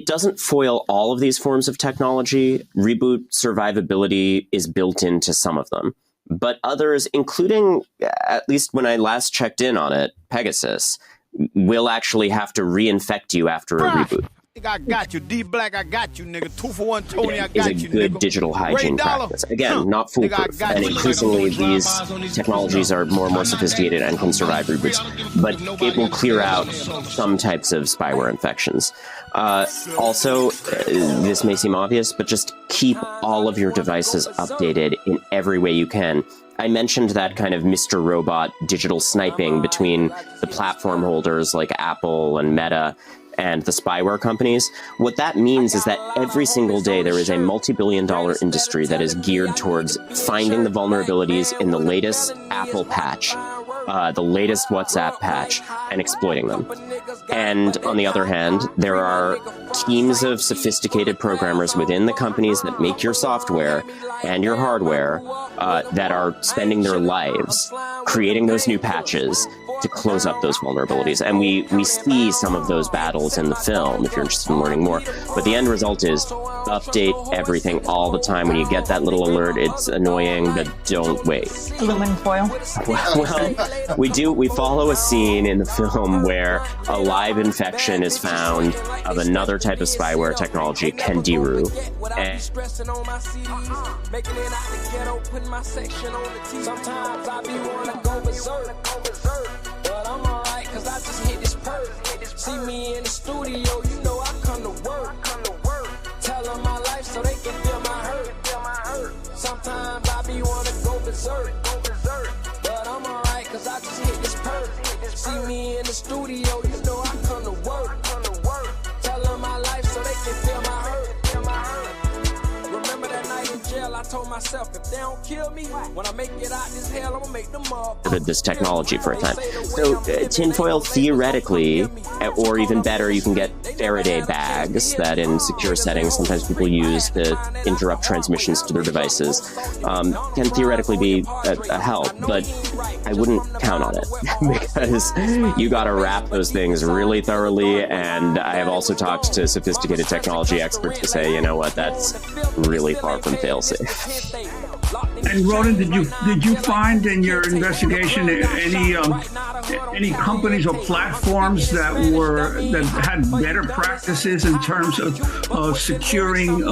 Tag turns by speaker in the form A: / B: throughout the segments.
A: doesn't foil all of these forms of technology. Reboot survivability is built into some of them. But others, including, at least when I last checked in on it, Pegasus, will actually have to reinfect you after a reboot.
B: I got you, D Black. I got you, nigga. 2 for 1, Tony. I
A: Is
B: got you,
A: a good
B: nigga.
A: digital hygiene practice. Again, not foolproof. And increasingly, these technologies are more and more sophisticated and can survive reboots. But it will clear out some types of spyware infections. Also, this may seem obvious, but just keep all of your devices updated in every way you can. I mentioned that kind of Mr. Robot digital sniping between the platform holders like Apple and Meta and the spyware companies. What that means is that every single day there is a multi-billion-dollar industry that is geared towards finding the vulnerabilities in the latest Apple patch, the latest WhatsApp patch, and exploiting them. And on the other hand, there are teams of sophisticated programmers within the companies that make your software and your hardware that are spending their lives creating those new patches to close up those vulnerabilities. And we see some of those battles in the film, if you're interested in learning more. But the end result is update everything all the time. When you get that little alert, it's annoying, but don't wait.
C: Aluminum foil.
A: Well, we follow a scene in the film where a live infection is found of another type of spyware technology, Kendiru. And
D: sometimes I be wanna go berserk, but I'm alright cause I just hit this perk. See me in the studio, you know I come to work. Tell them my life so they can feel my hurt. Sometimes I be wanna go berserk, but I'm alright cause I just hit this perk. See me in the studio, you know I come to work. Tell them my life so they can feel my hurt. Remember that night in jail, I told myself, if they don't kill me, when I make it out this hell, I'm gonna make them up.
A: This technology for a time. So tinfoil, theoretically, or even better, you can get Faraday bags that in secure settings sometimes people use to interrupt transmissions to their devices. Can theoretically be a help, but I wouldn't count on it because you gotta wrap those things really thoroughly. And I have also talked to sophisticated technology experts to say, you know what, that's really far from fail-safe.
E: And Ronan, did you find in your investigation any companies or platforms that had better practices in terms of securing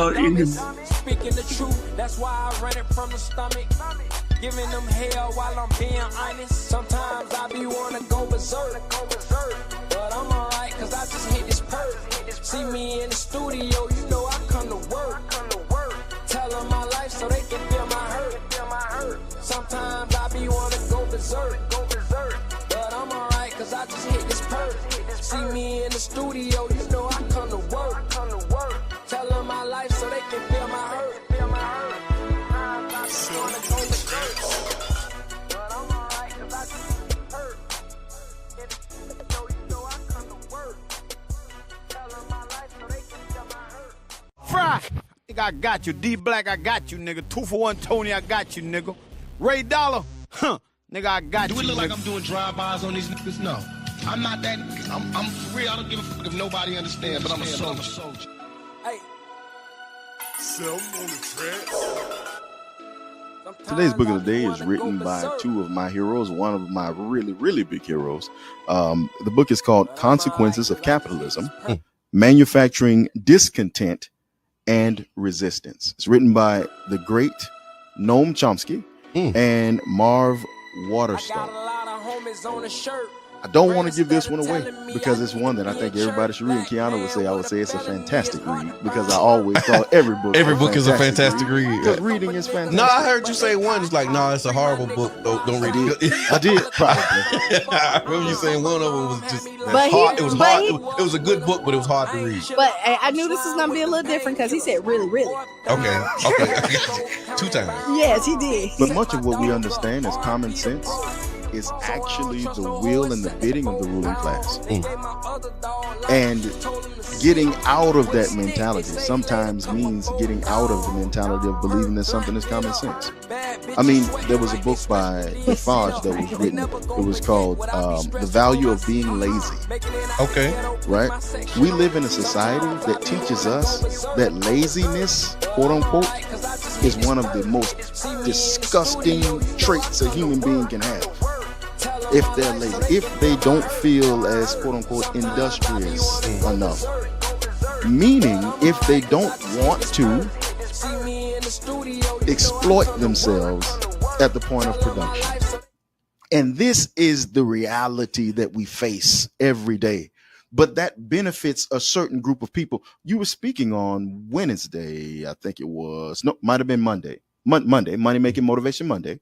D: Speaking the truth, that's why I run it from the stomach. Giving them hell while I'm being honest. Sometimes I be wanna go berserk, but I'm alright cause I just hit this perk. See me in the studio, you know I come to work. Tell them my life so they can feel my hurt. Sometimes I be wanna go berserk, but I'm alright cause I just hit this perk. See me in the studio, you know I come to work. Tell them my life so they can feel my hurt.
B: Fry! Nigga, I got you. D Black, I got you, nigga. 2 for 1, Tony, I got you, nigga. Ray Dollar, huh? Nigga, I got you.
F: Do it look
B: nigga.
F: like I'm doing drive-bys on these niggas? No. I'm not that. I'm for real. I don't give a fuck if nobody understands, but I'm a soldier.
D: Hey.
G: Today's book of the day is written by two of my heroes, one of my really, really big heroes. The book is called Consequences of Capitalism, Manufacturing Discontent and Resistance. It's written by the great Noam Chomsky and Marv Waterstone. I don't want to give this one away because it's one that I think everybody should read. And Kiana would say, I would say it's a fantastic read because I always thought every book
H: is a fantastic read.
G: Because reading is fantastic.
H: No, I heard you say one. It's like, no, it's a horrible book. Don't read it.
G: I did, probably.
H: I remember you saying one of them was just hard. It was hard. It was a good book, but it was hard to read.
C: But I knew this was going to be a little different because he said really, really.
H: Okay. 2 times.
C: Yes, he did.
G: But much of what we understand as common sense is actually the will and the bidding of the ruling class. And getting out of that mentality sometimes means getting out of the mentality of believing that something is common sense. I mean, there was a book by Defarge that was written. It was called The Value of Being Lazy.
H: Okay.
G: Right? We live in a society that teaches us that laziness, quote unquote, is one of the most disgusting traits a human being can have. If they're lazy, if they don't feel as, quote unquote, industrious enough. Meaning, if they don't want to exploit themselves at the point of production. And this is the reality that we face every day. But that benefits a certain group of people. You were speaking on Wednesday, I think it was. No, might have been Monday. Monday, Money Making Motivation Monday,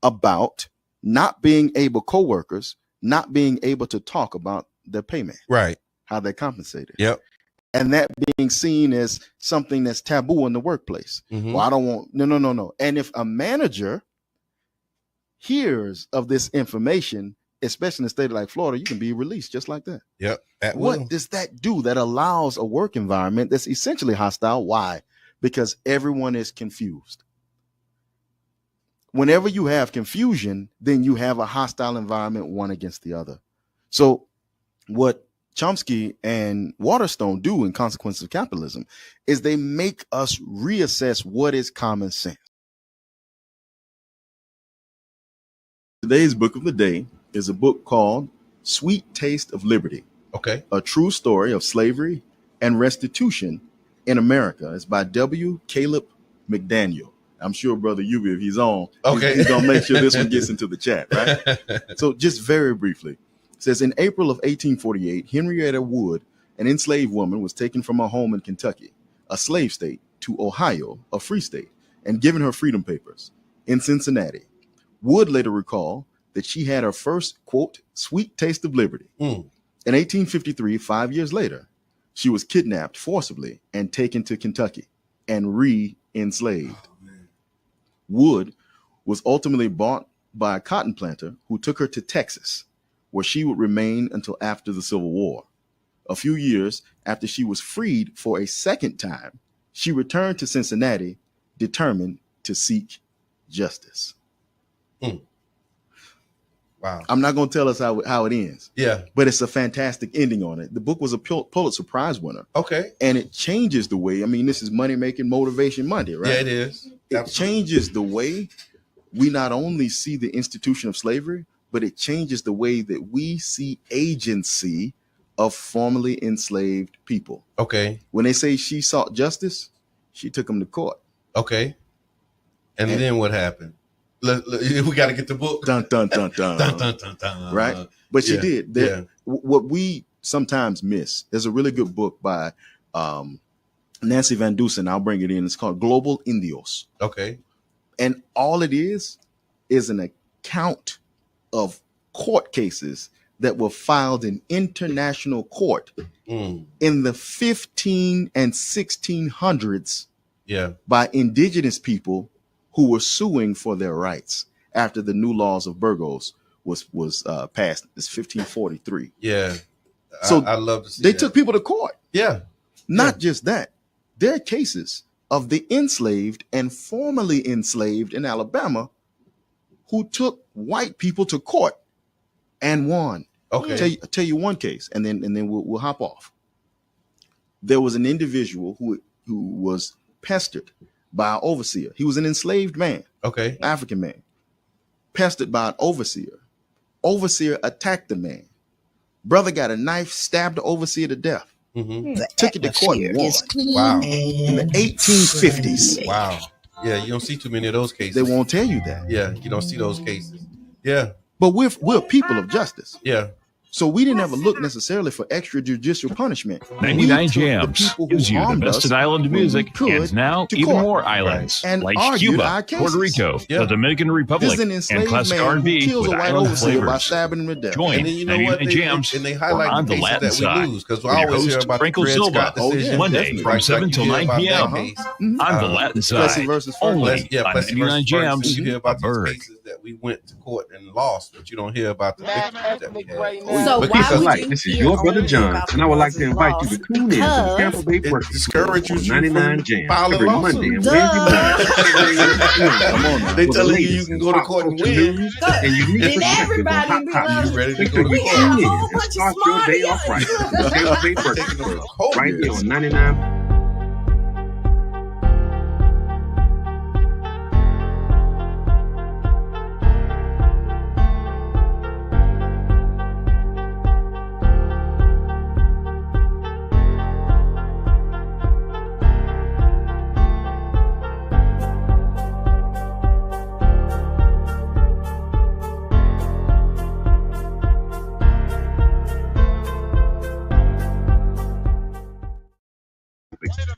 G: about not being able, coworkers, not being able to talk about their payment.
H: Right.
G: How they're compensated.
H: Yep.
G: And that being seen as something that's taboo in the workplace. Well, I don't want, no. And if a manager hears of this information, especially in a state like Florida, you can be released just like that.
H: Yep.
G: What does that do? That allows a work environment that's essentially hostile. Why? Because everyone is confused. Whenever you have confusion, then you have a hostile environment, one against the other. So what Chomsky and Waterstone do in Consequences of Capitalism is they make us reassess what is common sense. Today's book of the day is a book called Sweet Taste of Liberty.
H: Okay.
G: A true story of slavery and restitution in America. It's by W. Caleb McDaniel. I'm sure Brother Yubi, if he's on, he's going to make sure this one gets into the chat, right? So just very briefly, it says in April of 1848, Henrietta Wood, an enslaved woman, was taken from her home in Kentucky, a slave state, to Ohio, a free state, and given her freedom papers. In Cincinnati, Wood later recalled that she had her first, quote, sweet taste of liberty. In 1853, 5 years later, she was kidnapped forcibly and taken to Kentucky and re-enslaved. Wood was ultimately bought by a cotton planter who took her to Texas, where she would remain until after the Civil War. A few years after she was freed for a second time, she returned to Cincinnati, determined to seek justice.
H: Wow.
G: I'm not going to tell us how it ends.
H: Yeah.
G: But it's a fantastic ending on it. The book was a Pulitzer Prize winner.
H: Okay.
G: And it changes the way, I mean, this is Money Making Motivation Monday, right?
H: Yeah, it is.
G: It changes the way we not only see the institution of slavery, but it changes the way that we see agency of formerly enslaved people.
H: Okay.
G: When they say she sought justice, she took them to court.
H: Okay. And then what happened? We got to get the book.
G: Dun, dun, dun, dun.
H: Dun, dun, dun, dun.
G: Right? But she did. What we sometimes miss, there's a really good book by Nancy Van Dusen. I'll bring it in. It's called Global Indios.
H: Okay.
G: And all it is an account of court cases that were filed in international court in the 15 and 1600s by indigenous people who were suing for their rights after the new laws of Burgos was passed. It's 1543.
H: Yeah.
G: So
H: I love to see
G: they
H: that.
G: took people to court.
H: Yeah.
G: Not just that. There are cases of the enslaved and formerly enslaved in Alabama who took white people to court and won.
H: Okay.
G: I'll tell you one case, and then we'll hop off. There was an individual who was pestered by an overseer. He was an enslaved man.
H: Okay.
G: African man. Pestered by an overseer. Overseer attacked the man. Brother got a knife, stabbed the overseer to death. Took it to court and won.
H: Wow.
G: In the 1850s.
H: Wow. Yeah, you don't see too many of those cases.
G: They won't tell you that.
H: Yeah, you don't see those cases. Yeah.
G: But we're people of justice.
H: Yeah.
G: So we didn't ever look necessarily for extrajudicial punishment.
I: 99 Jams gives you the best of island music and now even more islands like Cuba, Puerto Rico, the Dominican Republic, and classic R&B with island flavors. Join 99 Jams
H: and they highlight
I: on the Latin side with your host Franco Silva Monday from 7 till 9 p.m. on the Latin side only on 99 Jams.
H: You hear about these cases that we went to court and lost, but you don't hear about the victories that we had.
C: So why would you
J: this is your brother John, and I would like to invite you to tune in to the Tampa Bay Breakfast
H: discourage you
J: 99 Jam every Monday and Wednesday morning.
H: They telling you can go to court and win.
J: And you need
C: then everybody be like,
H: ready to
J: make
H: go
J: sure
H: to
J: you
C: we
H: court.
C: got a
J: tune in
C: whole
J: and
C: bunch of
J: start your
C: smart
J: day off right. The Tampa Bay Breakfast Club, right here on 99.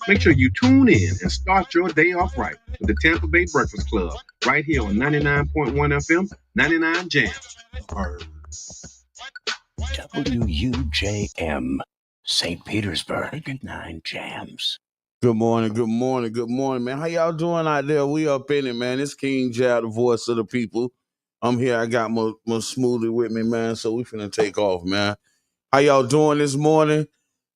J: Make sure you tune in and start your day off right with the Tampa Bay Breakfast Club right here on 99.1 FM, 99 Jam.
K: WUJM, St. Petersburg, 9 Jams.
B: Good morning, man. How y'all doing out there? We up in it, man. It's King Jab, the voice of the people. I'm here. I got my smoothie with me, man. So we finna take off, man. How y'all doing this morning?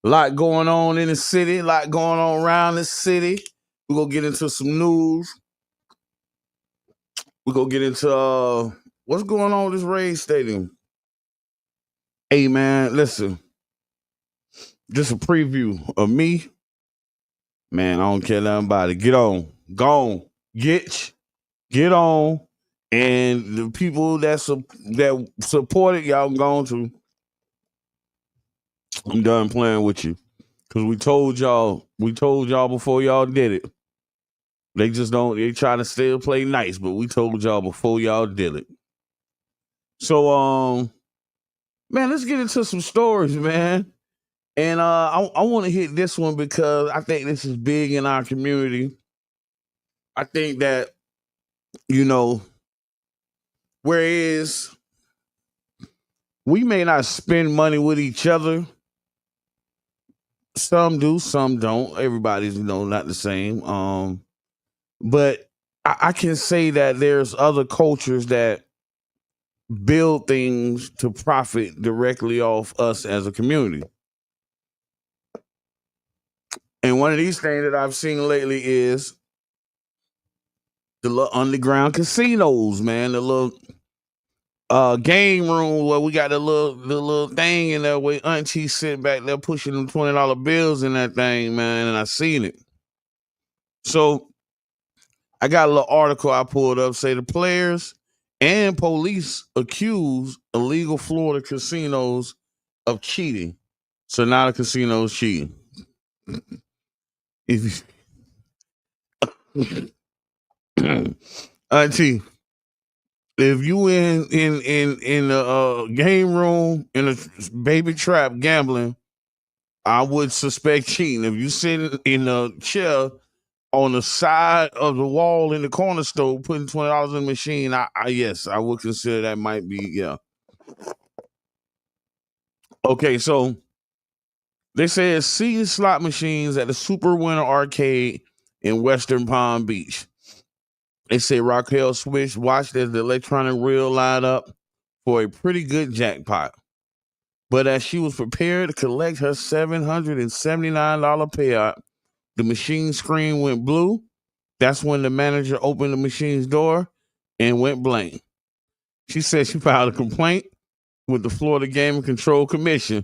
B: A lot going on in the city, a lot going on around the city. We're going to get into some news. We're going to get into what's going on with this Rays Stadium. Hey, man, listen. Just a preview of me. Man, I don't care nothing about it. Get on. Go on. Get on. And the people that support it, y'all going to. I'm done playing with you. Because we told y'all before y'all did it. They try to still play nice, but we told y'all before y'all did it. So, man, let's get into some stories, man. And I want to hit this one because I think this is big in our community. I think that, whereas we may not spend money with each other, some do, some don't. Everybody's, not the same. But I can say that there's other cultures that build things to profit directly off us as a community. And one of these things that I've seen lately is the little underground casinos, man. The little game room where we got the little thing in there where auntie sitting back there pushing them $20 bills in that thing, man, and I seen it. So I got a little article I pulled up, say the players and police accuse illegal Florida casinos of cheating. So now the casino's cheating. Auntie, if you in the game room in a baby trap gambling, I would suspect cheating. If you sit in a chair on the side of the wall in the corner store putting $20 in the machine, yes, I would consider that might be, yeah. Okay, so they said see slot machines at the Super Winter Arcade in Western Palm Beach. They say Raquel Swish watched as the electronic reel lined up for a pretty good jackpot. But as she was prepared to collect her $779 payout, the machine screen went blue. That's when the manager opened the machine's door and went blank. She said she filed a complaint with the Florida Gaming Control Commission.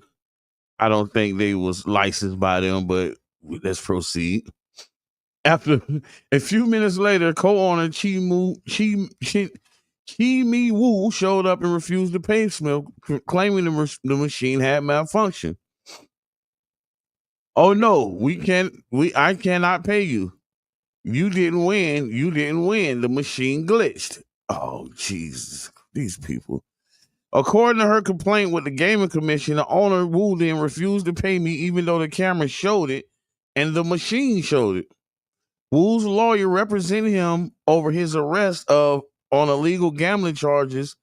B: I don't think they was licensed by them, but let's proceed. After a few minutes later, co-owner Chi Mi Wu showed up and refused to pay Smith, claiming the machine had malfunction. Oh no, I cannot pay you. You didn't win. The machine glitched. Oh, Jesus, these people. According to her complaint with the Gaming Commission, the owner Wu then refused to pay me even though the camera showed it and the machine showed it. Wu's lawyer represented him over his arrest on illegal gambling charges,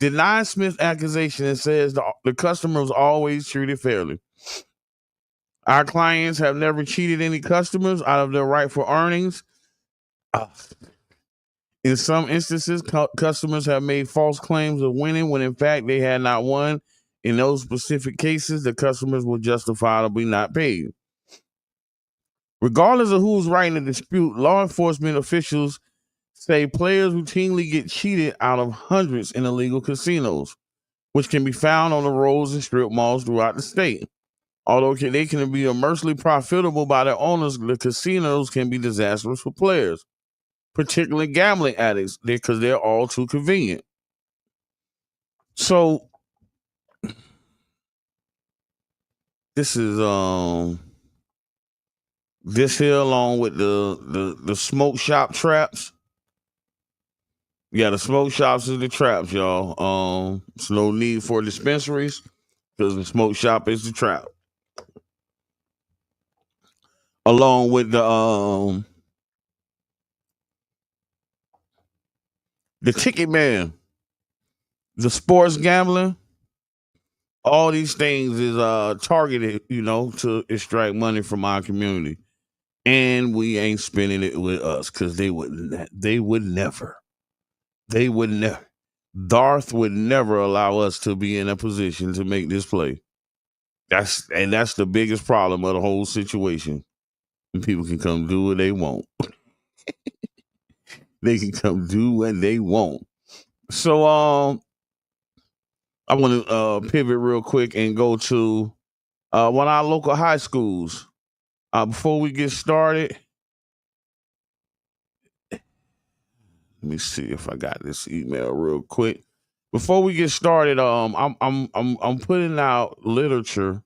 B: denied Smith's accusation, and says the customer was always treated fairly. Our clients have never cheated any customers out of their rightful earnings. In some instances, customers have made false claims of winning when in fact they had not won In those specific cases, the customers will justifiably not pay you. Regardless of who's writing the dispute, law enforcement officials say players routinely get cheated out of hundreds in illegal casinos, which can be found on the roads and strip malls throughout the state. Although they can be immensely profitable by their owners, the casinos can be disastrous for players, particularly gambling addicts, because they're all too convenient. So this is this here along with the smoke shop traps. Yeah, the smoke shops is the traps, y'all. There's no need for dispensaries because the smoke shop is the trap. Along with the ticket man, the sports gambling, all these things is targeted, to extract money from our community. And we ain't spending it with us because they would never. Darth would never allow us to be in a position to make this play. That's the biggest problem of the whole situation. And people can come do what they want. They can come do what they want. So I want to pivot real quick and go to one of our local high schools. Before we get started, let me see if I got this email real quick. Before we get started, I'm putting out literature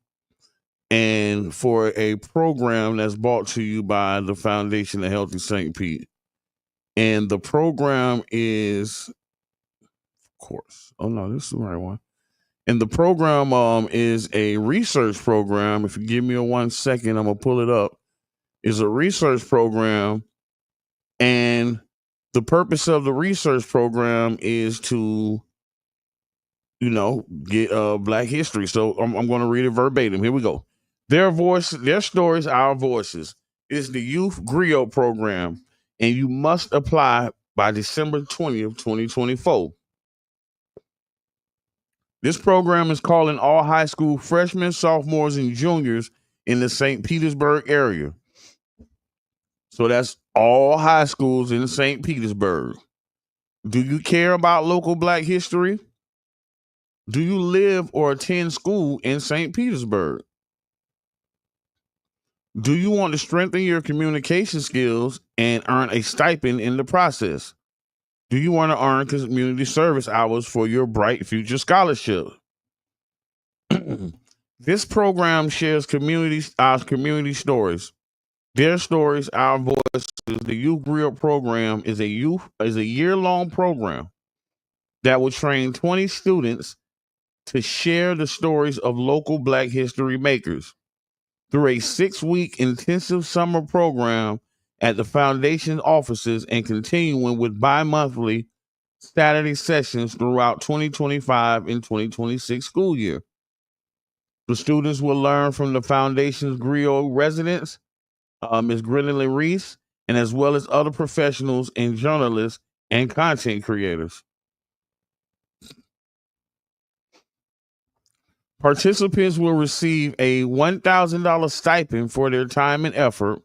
B: and for a program that's brought to you by the Foundation of Healthy St. Pete. And the program is, of course, oh no, this is the right one. And the program is a research program. If you give me 1 second, I'm going to pull it up. It's a research program. And the purpose of the research program is to, get Black history. So I'm going to read it verbatim. Here we go. Their stories, our voices. It's the Youth Griot program. And you must apply by December 20th, 2024. This program is calling all high school freshmen, sophomores, and juniors in the St. Petersburg area. So that's all high schools in St. Petersburg. Do you care about local Black history? Do you live or attend school in St. Petersburg? Do you want to strengthen your communication skills and earn a stipend in the process? Do you want to earn community service hours for your Bright Future Scholarship? This program shares our community stories. Their stories, our voices. The Youth Griot program is a year-long program that will train 20 students to share the stories of local Black history makers through a 6-week intensive summer program at the Foundation offices and continuing with bi-monthly Saturday sessions throughout 2025 and 2026 school year. The students will learn from the Foundation's Griot residents, Ms. Grinley Reese, and as well as other professionals and journalists and content creators. Participants will receive a $1,000 stipend for their time and effort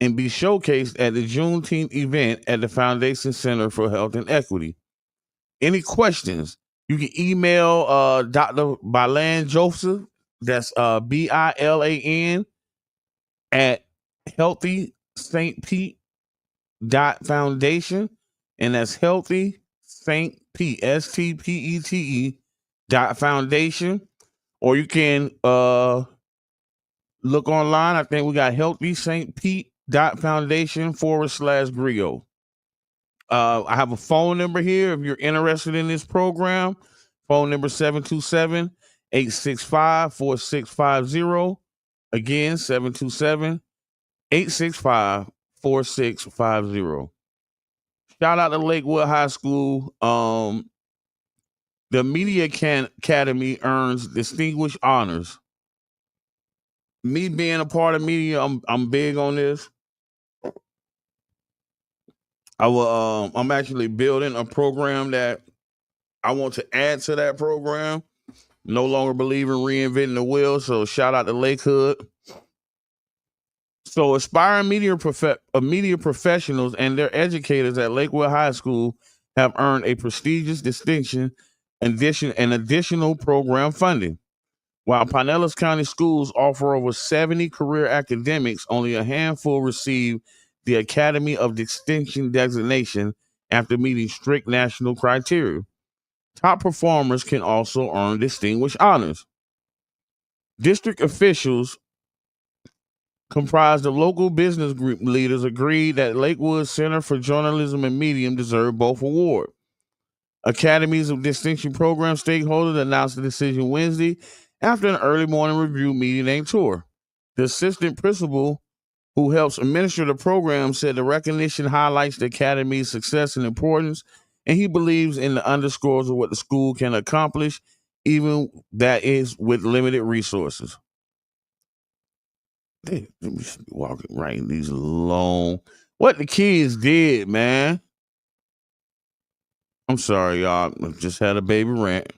B: and be showcased at the Juneteenth event at the Foundation Center for Health and Equity. Any questions? You can email Dr. Bilan Joseph, that's BILAN, at healthystpete.foundation, and that's healthy St. Pete, STPETE.foundation. Or you can look online. I think we got healthystpete.foundation/griot. I have a phone number here if you're interested in this program. Phone number 727-865-4650. Again, 727-865-4650. Shout out to Lakewood High School. The Media Academy earns distinguished honors. Me being a part of media, I'm big on this. I'm actually building a program that I want to add to that program. no longer believe in reinventing the wheel. So shout out to Lakehood. So aspiring media professionals and their educators at Lakewood High School have earned a prestigious distinction and additional program funding. While Pinellas County schools offer over 70 career academics, only a handful receive the Academy of Distinction designation after meeting strict national criteria. Top performers can also earn distinguished honors. District officials comprised of local business group leaders agreed that Lakewood Center for Journalism and Medium deserved both awards. Academies of Distinction Program stakeholders announced the decision Wednesday after an early morning review meeting and tour. The assistant principal who helps administer the program said the recognition highlights the Academy's success and importance, and he believes in the underscores of what the school can accomplish, even that is with limited resources. They just be walking right in these long. What the kids did, man. I'm sorry, y'all. I just had a baby rant.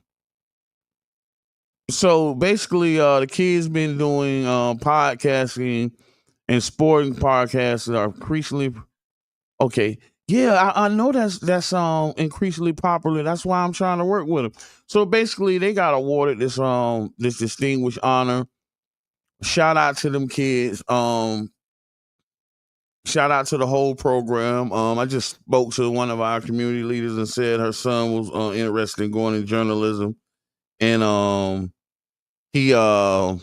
B: So basically, the kids been doing podcasting and sporting podcasts that are increasingly okay. Yeah, I know that's increasingly popular. That's why I'm trying to work with them. So basically, they got awarded this distinguished honor. Shout out to them kids. Shout out to the whole program. I just spoke to one of our community leaders and said her son was interested in going in journalism, and he might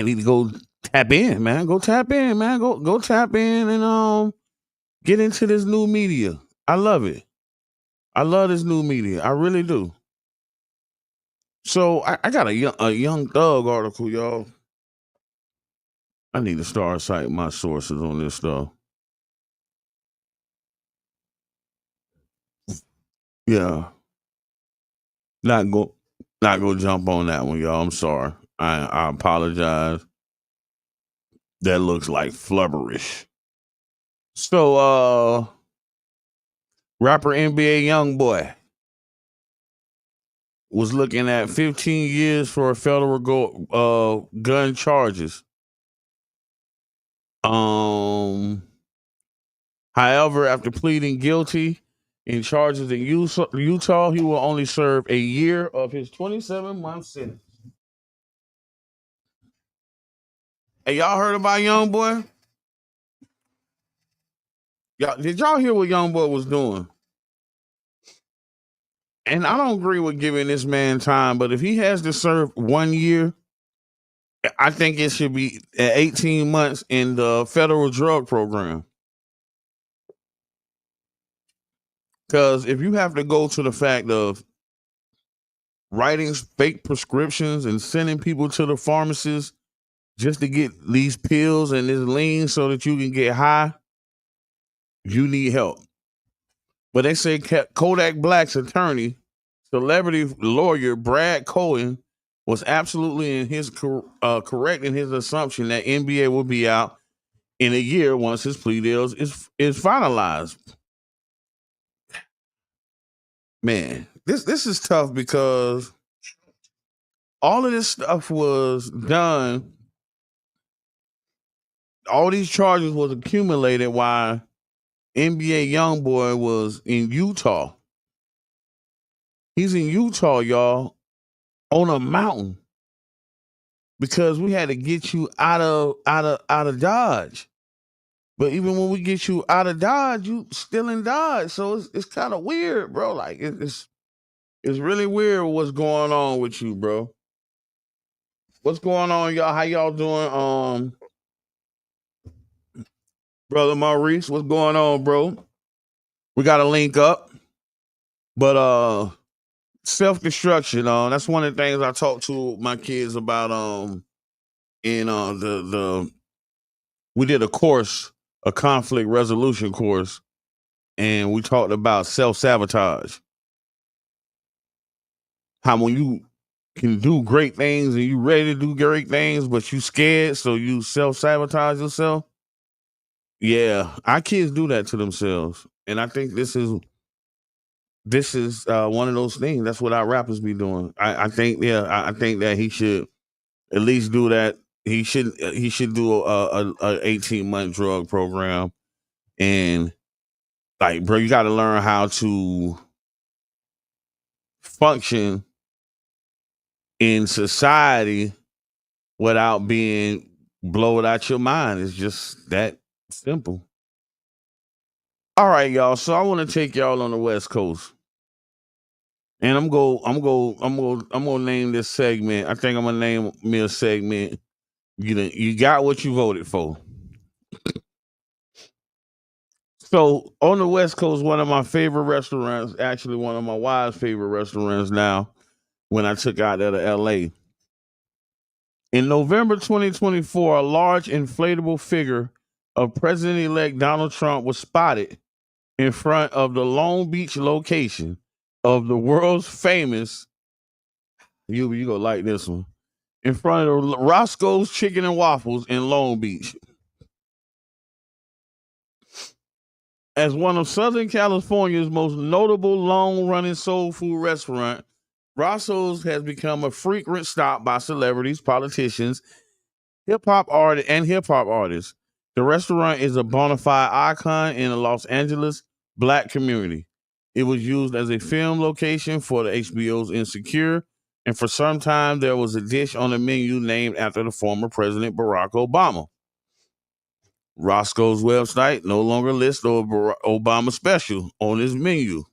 B: need to go tap in, man. Go tap in, man. Go tap in and get into this new media. I love it. I love this new media. I really do. So I got a Young Thug article, y'all. I need to start citing my sources on this stuff. Yeah. Not go jump on that one, y'all. I'm sorry. I apologize. That looks like flubberish. So rapper NBA Youngboy was looking at 15 years for federal gun charges. However, after pleading guilty in charges in Utah, he will only serve a year of his 27-month sentence. Hey, y'all heard about Youngboy? Did y'all hear what Youngboy was doing? And I don't agree with giving this man time, but if he has to serve 1 year, I think it should be 18 months in the federal drug program. Because if you have to go to the fact of writing fake prescriptions and sending people to the pharmacist just to get these pills and this lean so that you can get high, you need help. But they say Kodak Black's attorney, celebrity lawyer Brad Cohen, was absolutely in his correct in his assumption that NBA will be out in a year once his plea deal is finalized. Man, this is tough because all of this stuff was done. All these charges was accumulated while NBA Youngboy was in Utah. He's in Utah, y'all, on a mountain because we had to get you out of Dodge. But even when we get you out of Dodge, you still in Dodge. So it's kind of weird, bro. Like it's really weird what's going on with you, bro. What's going on, y'all? How y'all doing? Brother Maurice, what's going on, bro? We got to link up. But self-destruction, that's one of the things I talk to my kids about in we did a course, a conflict resolution course, and we talked about self-sabotage. How when you can do great things and you ready to do great things, but you scared, so you self-sabotage yourself. Yeah, our kids do that to themselves. And I think this is this is one of those things. That's what our rappers be doing. I think that he should at least do that. He should do a 18-month drug program, and like, bro, you got to learn how to function in society without being blowed out your mind. It's just that simple. All right, y'all. So I want to take y'all on the West Coast, and I'm gonna name this segment. I think I'm gonna name me a segment. You got what you voted for. So on the West Coast, one of my favorite restaurants, actually one of my wife's favorite restaurants now, when I took out there to LA. In November 2024, a large inflatable figure of President-elect Donald Trump was spotted in front of the Long Beach location of the world's famous, you gonna like this one, in front of Roscoe's Chicken and Waffles in Long Beach. As one of Southern California's most notable long-running soul food restaurant, Roscoe's has become a frequent stop by celebrities, politicians, hip-hop artists. The restaurant is a bona fide icon in the Los Angeles Black community. It was used as a film location for the HBO's Insecure, and for some time there was a dish on the menu named after the former President Barack Obama. Roscoe's website no longer lists the Obama special on his menu.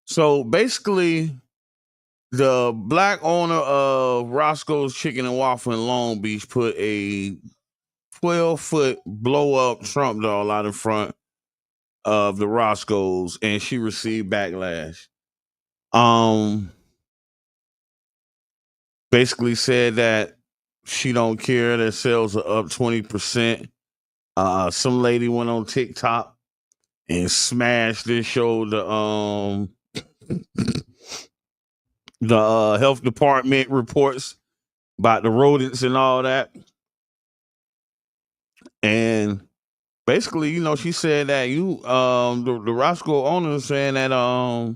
B: So basically, the Black owner of Roscoe's Chicken and Waffle in Long Beach put a 12-foot blow-up Trump doll out in front of the Roscoe's, and she received backlash. Basically said that she don't care that sales are up 20%. Some lady went on TikTok and smashed and showed the health department reports about the rodents and all that. And basically, she said that the Roscoe owner is saying that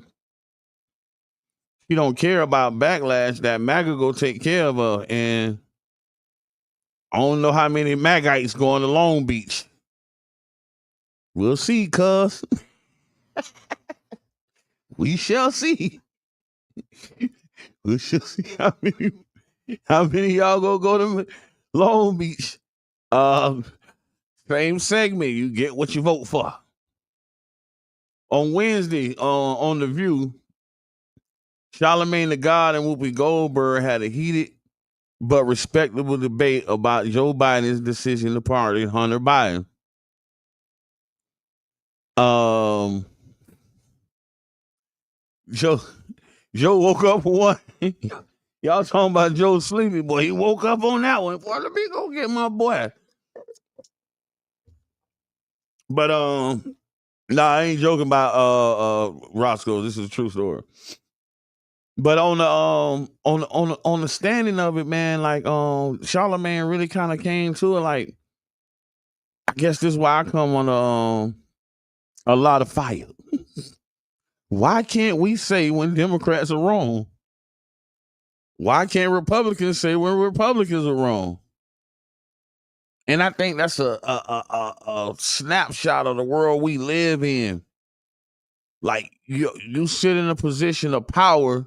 B: she don't care about backlash, that MAGA go take care of her. And I don't know how many MAGites going to Long Beach. We'll see, cuz. We shall see. We shall see how many y'all go to Long Beach. Same segment. You get what you vote for. On Wednesday, on The View, Charlamagne the God and Whoopi Goldberg had a heated but respectable debate about Joe Biden's decision to pardon Hunter Biden. Joe woke up for one. Y'all talking about Joe sleepy, boy. He woke up on that one. Boy, let me go get my boy. But I ain't joking about Roscoe. This is a true story. But on the standing of it, man, like Charlamagne really kind of came to it. Like, I guess this is why I come on a lot of fire. Why can't we say when Democrats are wrong? Why can't Republicans say when Republicans are wrong? And I think that's a snapshot of the world we live in. Like, you sit in a position of power,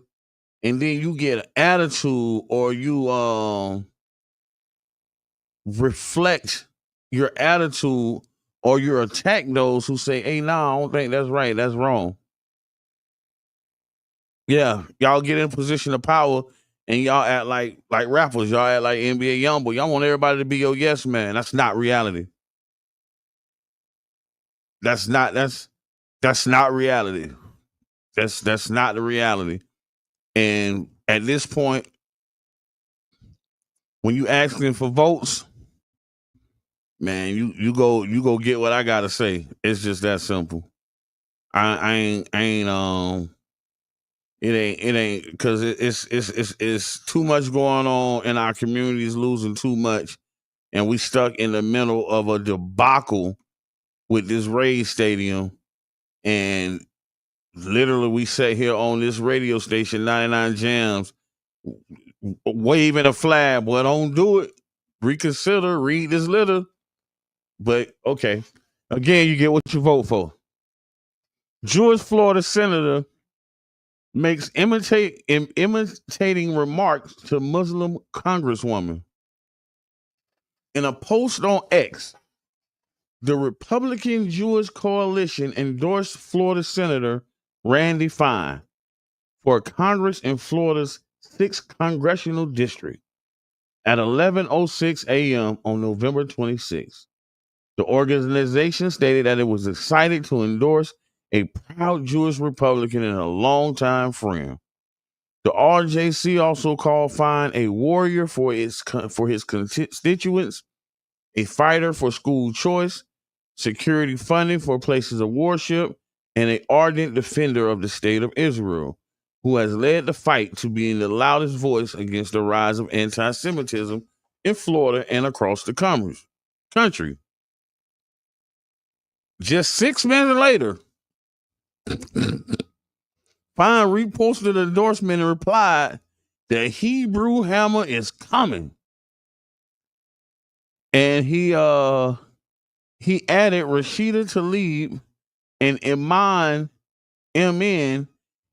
B: and then you get an attitude, or you reflect your attitude, or you attack those who say, hey, no, I don't think that's right, that's wrong. Yeah, y'all get in a position of power, and y'all act like rappers. Y'all act like NBA Youngboy. Y'all want everybody to be your yes man. That's not reality. That's not reality. That's not the reality. And at this point, when you asking for votes, man, you go get what I gotta say. It's just that simple. It ain't because it's too much going on, and our community is losing too much, and we stuck in the middle of a debacle with this Rays stadium, and literally we sat here on this radio station, 99 Jams, waving a flag. Boy, don't do it. Reconsider, read this letter. But, okay. Again, you get what you vote for. Jewish Florida senator makes imitating remarks to Muslim congresswoman. In a post on X, the Republican Jewish Coalition endorsed Florida Senator Randy Fine for Congress in Florida's 6th Congressional District at 11:06 a.m. on November 26. The organization stated that it was excited to endorse a proud Jewish Republican and a longtime friend. The RJC also called Fine a warrior for his constituents, a fighter for school choice, security funding for places of worship, and an ardent defender of the state of Israel, who has led the fight to being the loudest voice against the rise of anti-Semitism in Florida and across the country. Just 6 minutes later, Fine reposted an endorsement and replied, "The Hebrew hammer is coming." And he added Rashida Tlaib and Iman MN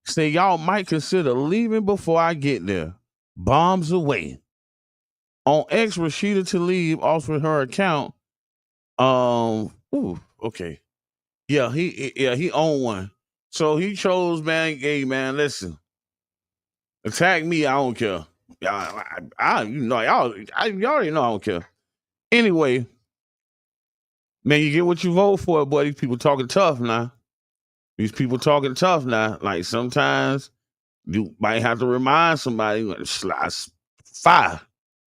B: say, "Y'all might consider leaving before I get there. Bombs away." On X, Rashida Tlaib offered her account. Okay. Yeah, he owned one. So he chose, man, hey, man, listen. Attack me, I don't care. Y'all already know I don't care. Anyway, man, you get what you vote for, boy. These people talking tough now. Like sometimes you might have to remind somebody, fire.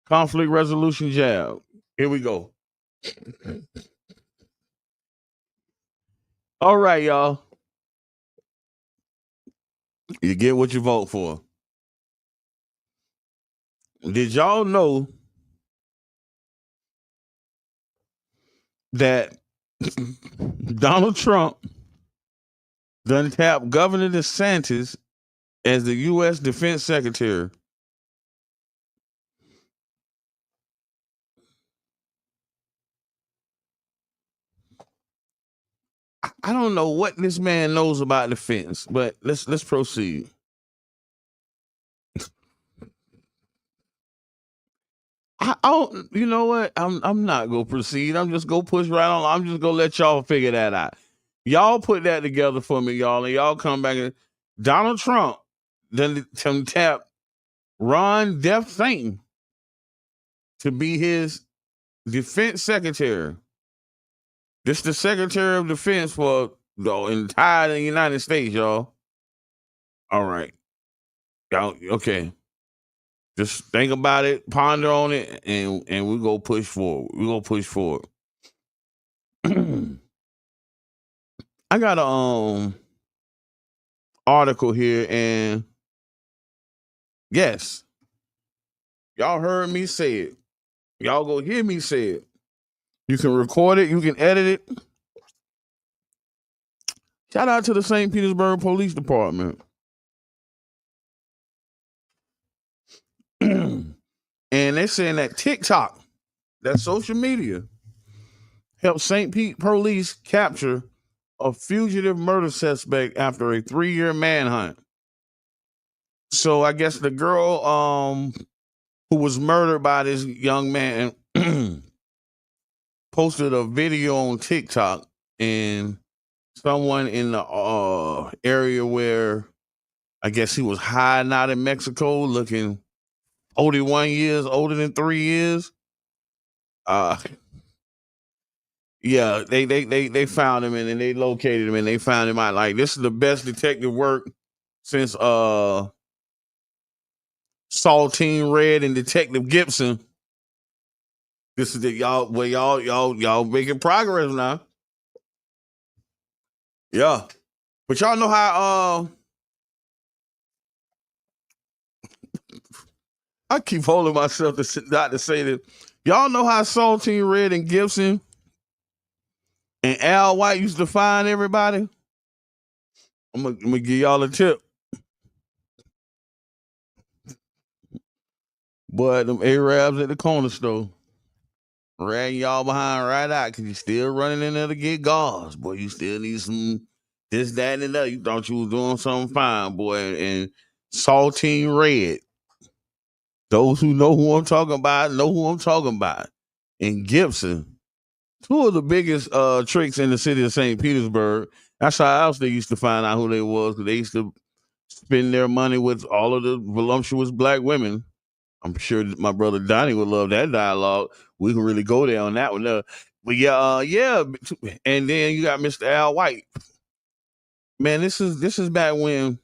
B: Conflict resolution jab. Here we go. All right, y'all. You get what you vote for. Did y'all know that Donald Trump done tapped Governor DeSantis as the U.S. Defense Secretary? I don't know what this man knows about defense, but let's proceed. You know what? I'm not gonna proceed. I'm just gonna push right on. I'm just gonna let y'all figure that out. Y'all put that together for me, y'all, and y'all come back and Donald Trump then tap Ron Death Satan to be his defense secretary. This is the Secretary of Defense for the entire United States, y'all. All right. Y'all, okay. Just think about it, ponder on it, and we're going to push forward. I got a article here, and yes, y'all heard me say it. Y'all go hear me say it. You can record it. You can edit it. Shout out to the St. Petersburg Police Department. And they're saying that TikTok, that social media, helped St. Pete police capture a fugitive murder suspect after a 3-year manhunt. So I guess the girl who was murdered by this young man posted a video on TikTok, and someone in the area where I guess he was hiding out in Mexico, looking 41 years older than 3 years. Yeah, they found him and they located him and they found him out. Like, this is the best detective work since Saltine Red and Detective Gibson. This is the y'all making progress now. Yeah. But y'all know how I keep holding myself not to say this. Y'all know how Saltine Red and Gibson and Al White used to find everybody? I'm gonna give y'all a tip. Boy, them Arabs at the corner store ran y'all behind right out because you still running in there to get gauze. Boy, you still need some this, that, and that. You thought you was doing something fine, boy. And Saltine Red. Those who know who I'm talking about know who I'm talking about. And Gibson. Two of the biggest tricks in the city of St. Petersburg. That's how else they used to find out who they was, because they used to spend their money with all of the voluptuous black women. I'm sure my brother Donnie would love that dialogue. We can really go there on that one. But yeah. And then you got Mr. Al White. Man, this is back when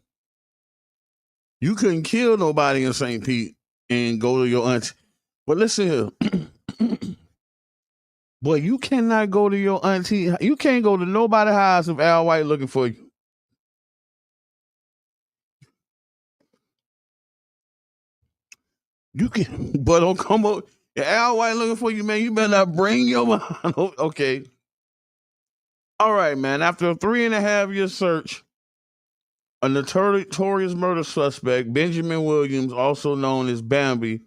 B: you couldn't kill nobody in St. Pete and go to your auntie. But listen here. Boy, you cannot go to your auntie. You can't go to nobody's house if Al White looking for you. You can, but don't come up. If Al White looking for you, man, you better not bring your mind. Okay. All right, man. After a 3.5-year search, a notorious murder suspect, Benjamin Williams, also known as Bambi,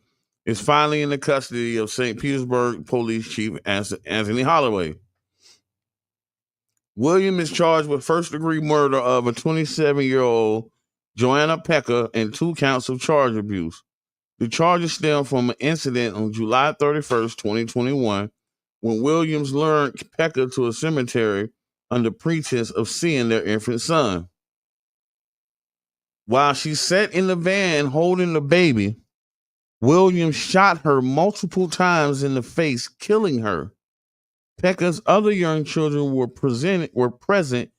B: is finally in the custody of St. Petersburg Police Chief Anthony Holloway. William is charged with first-degree murder of a 27-year-old Joanna Pecker and 2 counts of charge abuse. The charges stem from an incident on July 31st, 2021, when Williams lured Pecker to a cemetery under pretense of seeing their infant son. While she sat in the van holding the baby, Williams shot her multiple times in the face, killing her. Pecker's other young children were present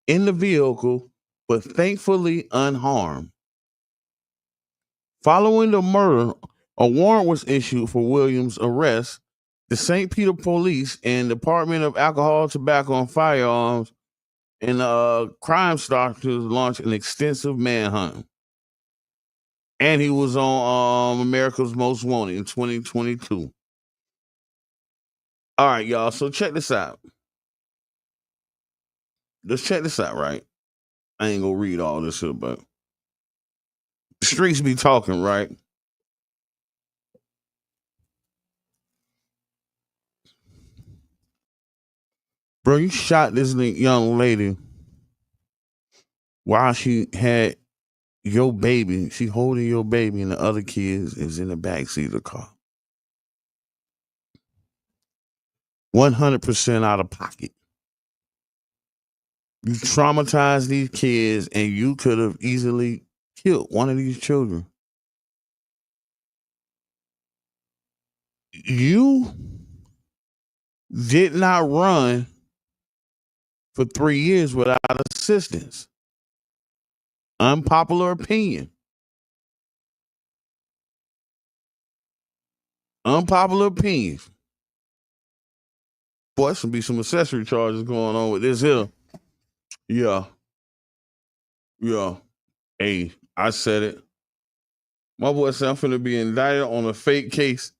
B: in the vehicle, but thankfully unharmed. Following the murder, a warrant was issued for Williams' arrest. The St. Peter Police and Department of Alcohol, Tobacco, and Firearms and Crime Stoppers launched an extensive manhunt. And he was on America's Most Wanted in 2022. All right, y'all. So check this out. Let's check this out, right? I ain't gonna read all this here, but the streets be talking, right? Bro, you shot this young lady while she had your baby. She holding your baby and the other kids is in the backseat of the car. 100% out of pocket. You traumatized these kids and you could have easily killed one of these children. You did not run for 3 years without assistance. Unpopular opinion. Unpopular opinion. Boy, there's gonna be some accessory charges going on with this here. Yeah. Hey, I said it. My boy said I'm finna be indicted on a fake case.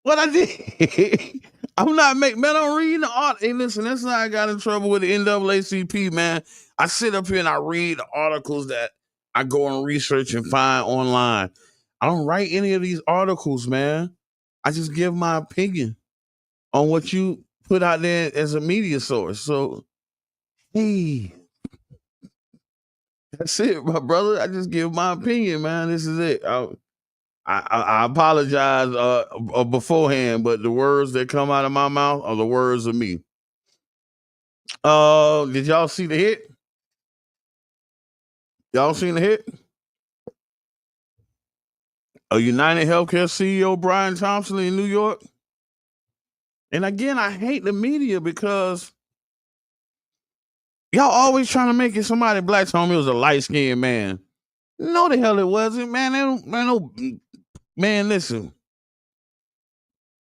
B: What I did? I'm not man, I'm reading the art. Hey, listen, that's how I got in trouble with the NAACP, man. I sit up here and I read the articles that I go and research and find online. I don't write any of these articles, man. I just give my opinion on what you put out there as a media source. So, hey, that's it, my brother. I just give my opinion, man. This is it. I apologize beforehand, but the words that come out of my mouth are the words of me. Did y'all see the hit? Y'all seen the hit? A United Healthcare CEO, Brian Thompson in New York. And again, I hate the media because y'all always trying to make it somebody black told me it was a light-skinned man. No, the hell it wasn't, man. Man, listen.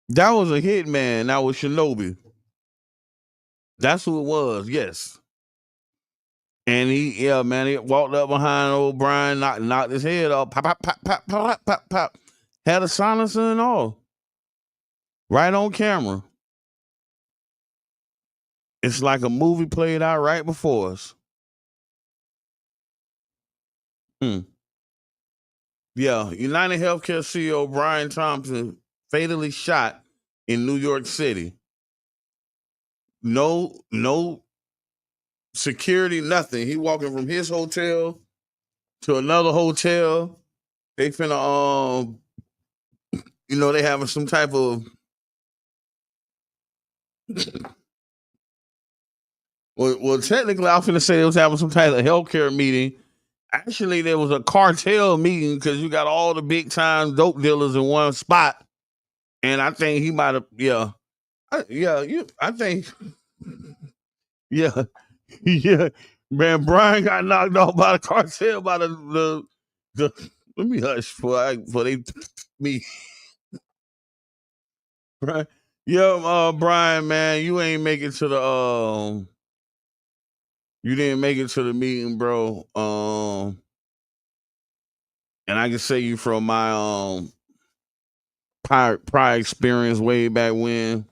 B: That was a hit, man. That was Shinobi. That's who it was, yes. And he walked up behind old Brian, knocked his head off, pop, pop, pop, pop, pop, pop, pop. Had a silencer and all. Right on camera. It's like a movie played out right before us. Yeah, United Healthcare CEO Brian Thompson fatally shot in New York City. No security, nothing. He walking from his hotel to another hotel. They finna, they having some type of well, technically, I was finna say they was having some type of healthcare meeting. Actually, there was a cartel meeting because you got all the big time dope dealers in one spot. And I think he might have, man, Brian got knocked off by the cartel by the let me hush for they me. Right. Brian, man, you ain't make it to the you didn't make it to the meeting, bro. And I can say you from my prior experience way back when.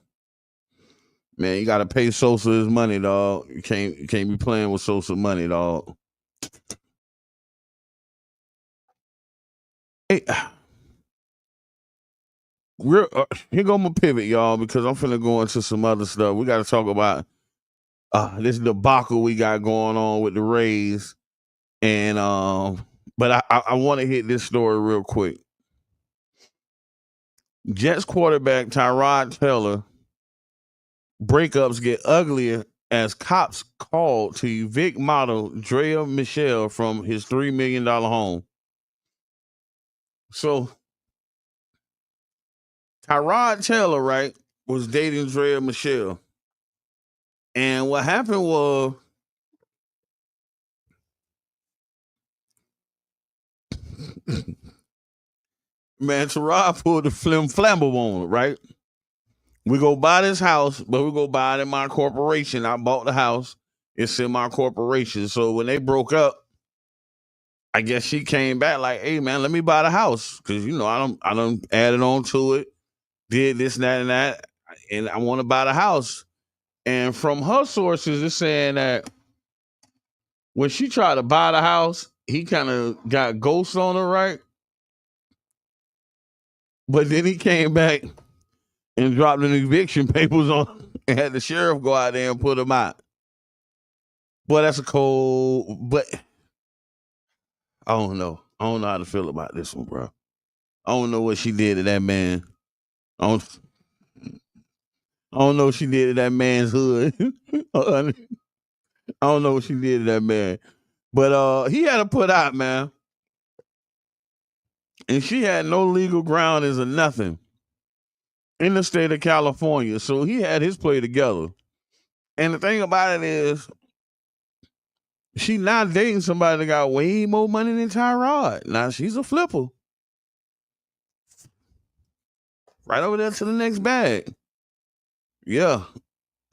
B: Man, you gotta pay Sosa his money, dog. You can't be playing with Sosa money, dog. Hey, here go my pivot, y'all, because I'm finna go into some other stuff. We gotta talk about this debacle we got going on with the Rays. And but I want to hit this story real quick. Jets quarterback Tyrod Taylor breakups get uglier as cops called to evict model Drea Michelle from his $3 million home. So Tyrod Taylor, right, was dating Drea Michelle. And what happened was man, Tyrod pulled the flammable on it, right? We go buy this house, but we go buy it in my corporation. I bought the house. It's in my corporation. So when they broke up, I guess she came back like, hey, man, let me buy the house. Because, I done added on to it, did this, that, and that, and I want to buy the house. And from her sources, it's saying that when she tried to buy the house, he kind of got ghosts on her, right? But then he came back and dropped an eviction papers on and had the sheriff go out there and put him out. Boy, that's a cold, but I don't know. I don't know how to feel about this one, bro. I don't know what she did to that man. I don't know what she did to that man's hood. I don't know what she did to that man. But he had to put out, man. And she had no legal ground as a nothing in the state of California. So he had his play together. And the thing about it is, she not dating somebody that got way more money than Tyrod. Now she's a flipper. Right over there to the next bag. Yeah.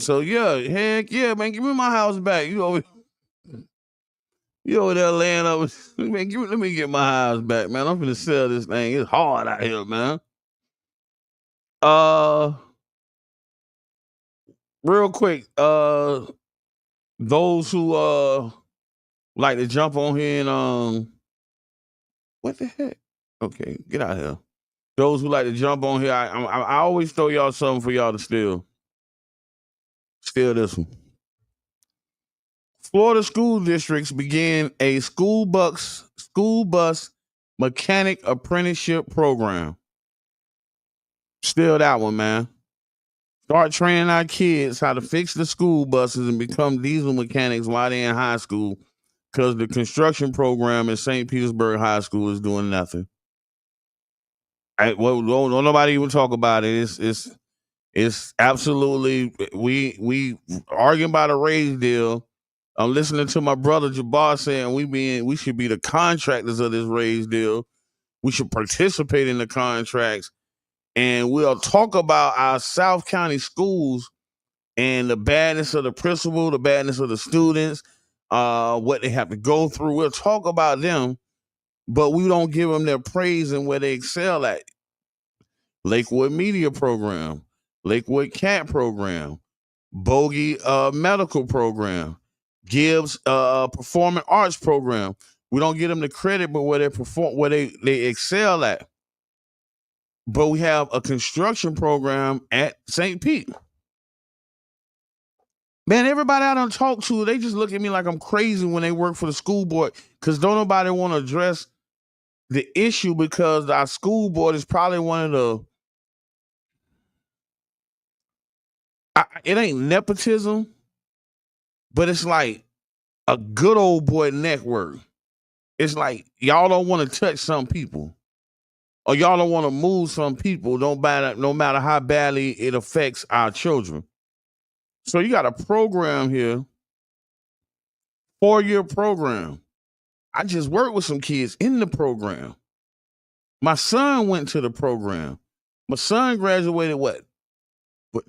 B: So yeah, heck yeah, man, give me my house back. You over there laying up. Man, let me get my house back, man. I'm finna sell this thing. It's hard out here, man. Real quick, those who like to jump on here and what the heck? Okay, get out of here. Those who like to jump on here, I always throw y'all something for y'all to steal. Steal this one. Florida school districts begin a school bus mechanic apprenticeship program. Steal that one, man. Start training our kids how to fix the school buses and become diesel mechanics while they're in high school, because the construction program at St. Petersburg High School is doing nothing. Don't nobody even talk about it. It's absolutely, we arguing about a raise deal. I'm listening to my brother Jabbar saying we should be the contractors of this raise deal. We should participate in the contracts, and we'll talk about our South County schools and the badness of the principal, the badness of the students, what they have to go through. We'll talk about them, but we don't give them their praise and where they excel at. Lakewood Media Program, Lakewood CAT Program, Bogey Medical Program, Gibbs Performing Arts Program. We don't get them the credit, but where they perform, where they excel at. But we have a construction program at St. Pete. Man, everybody I don't talk to, they just look at me like I'm crazy when they work for the school board because don't nobody want to address the issue because our school board is probably one of the, it ain't nepotism, but it's like a good old boy network. It's like y'all don't want to touch some people or y'all don't want to move some people, no matter how badly it affects our children. So you got a program here, 4-year program. I just worked with some kids in the program. My son went to the program. My son graduated, what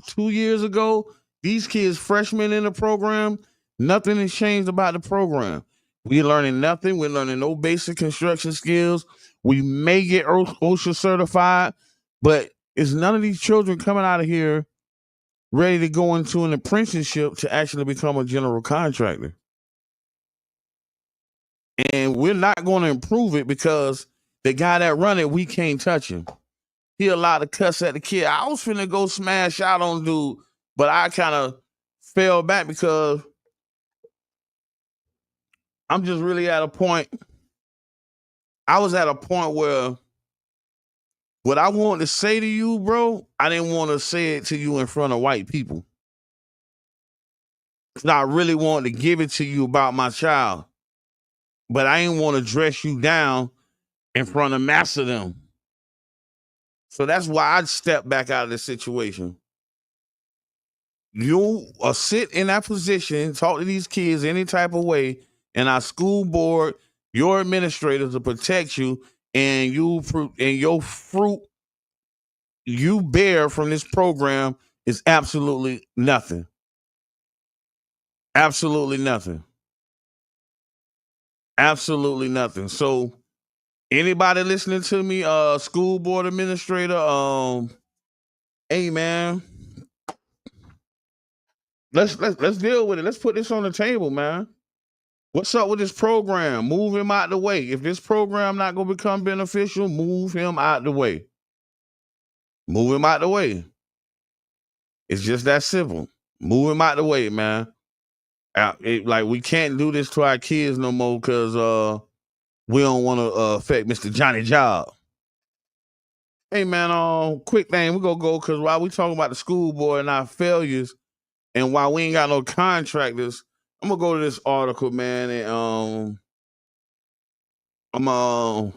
B: 2 years ago? These kids, freshmen in the program, nothing has changed about the program. We're learning nothing. We're learning no basic construction skills. We may get OSHA certified, but it's none of these children coming out of here ready to go into an apprenticeship to actually become a general contractor. And we're not going to improve it because the guy that run it, we can't touch him. He allowed to cuss at the kid. I was finna go smash out on dude, but I kind of fell back because I'm just really at a point. I was at a point where what I wanted to say to you, bro, I didn't want to say it to you in front of white people. I really wanted to give it to you about my child, but I didn't want to dress you down in front of mass of them. So that's why I'd step back out of the situation. You sit in that position, talk to these kids any type of way, and our school board, your administrators to protect you, and your fruit you bear from this program is absolutely nothing. Absolutely nothing. Absolutely nothing. So anybody listening to me, school board administrator, hey man, let's deal with it. Let's put this on the table, man. What's up with this program? Move him out the way. If this program not gonna become beneficial, move him out the way. Move him out the way. It's just that simple. Move him out the way, man. Like we can't do this to our kids no more because we don't want to affect Mr. Johnny Job. Hey man, quick thing, we gonna go because while we talking about the school board and our failures, and while we ain't got no contractors, I'm gonna go to this article, man, and I'm gonna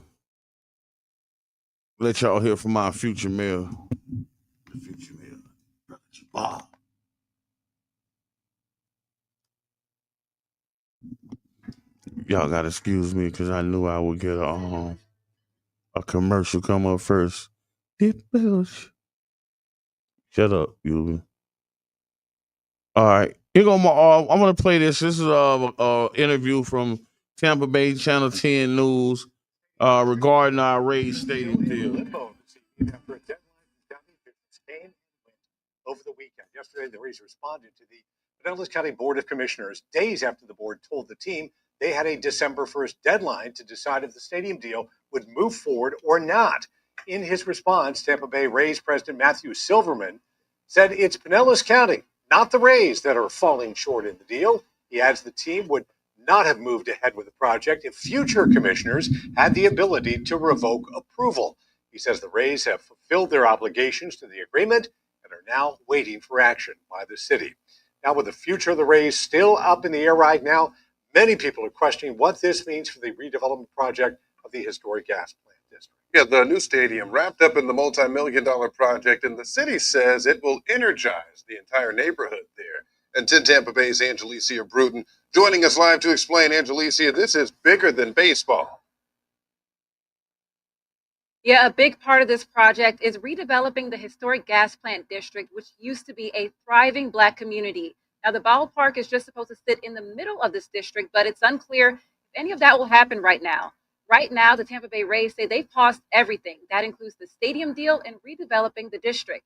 B: let y'all hear from our future mayor. The future mayor, Brother Jabbar. Y'all gotta excuse me because I knew I would get a commercial come up first. Shut up, you. All right, here go my. I'm gonna play this. This is a interview from Tampa Bay Channel 10 News regarding our Rays stadium deal.
L: Over the weekend, yesterday, the Rays responded to the Pinellas County Board of Commissioners days after the board told the team they had a December 1st deadline to decide if the stadium deal would move forward or not. In his response, Tampa Bay Rays President Matthew Silverman said it's Pinellas County, not the Rays, that are falling short in the deal. He adds the team would not have moved ahead with the project if future commissioners had the ability to revoke approval. He says the Rays have fulfilled their obligations to the agreement and are now waiting for action by the city. Now, with the future of the Rays still up in the air right now, many people are questioning what this means for the redevelopment project of the historic gas plant district.
M: Yeah, the new stadium wrapped up in the multi-million-dollar project, and the city says it will energize the entire neighborhood there. And 10 Tampa Bay's Angelicia Bruton joining us live to explain. Angelicia, this is bigger than baseball.
N: Yeah, a big part of this project is redeveloping the historic gas plant district, which used to be a thriving Black community. Now, the ballpark is just supposed to sit in the middle of this district, but it's unclear if any of that will happen right now. Right now, the Tampa Bay Rays say they've paused everything. That includes the stadium deal and redeveloping the district.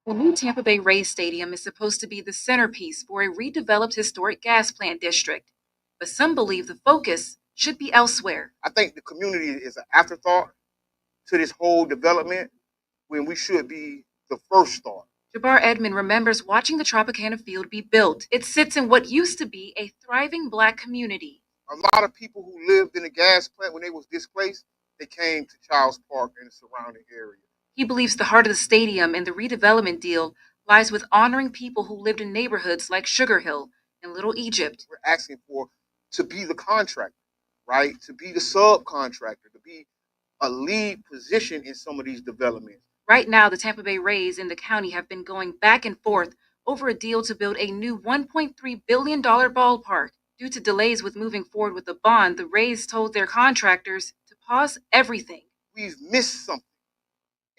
N: The new Tampa Bay Rays Stadium is supposed to be the centerpiece for a redeveloped historic gas plant district. but some believe the focus should be elsewhere.
O: I think the community is an afterthought to this whole development when we should be the first thought.
N: Jabbar Edmond remembers watching the Tropicana field be built. It sits in what used to be a thriving Black community.
O: A lot of people who lived in the gas plant when they was displaced, they came to Childs Park and the surrounding area.
N: He believes the heart of the stadium and the redevelopment deal lies with honoring people who lived in neighborhoods like Sugar Hill and Little Egypt.
O: We're asking for to be the contractor, right? To be the subcontractor, to be a lead position in some of these developments.
N: Right now, the Tampa Bay Rays in the county have been going back and forth over a deal to build a new $1.3 billion ballpark. Due to delays with moving forward with the bond, the Rays told their contractors to pause everything.
O: We've missed something.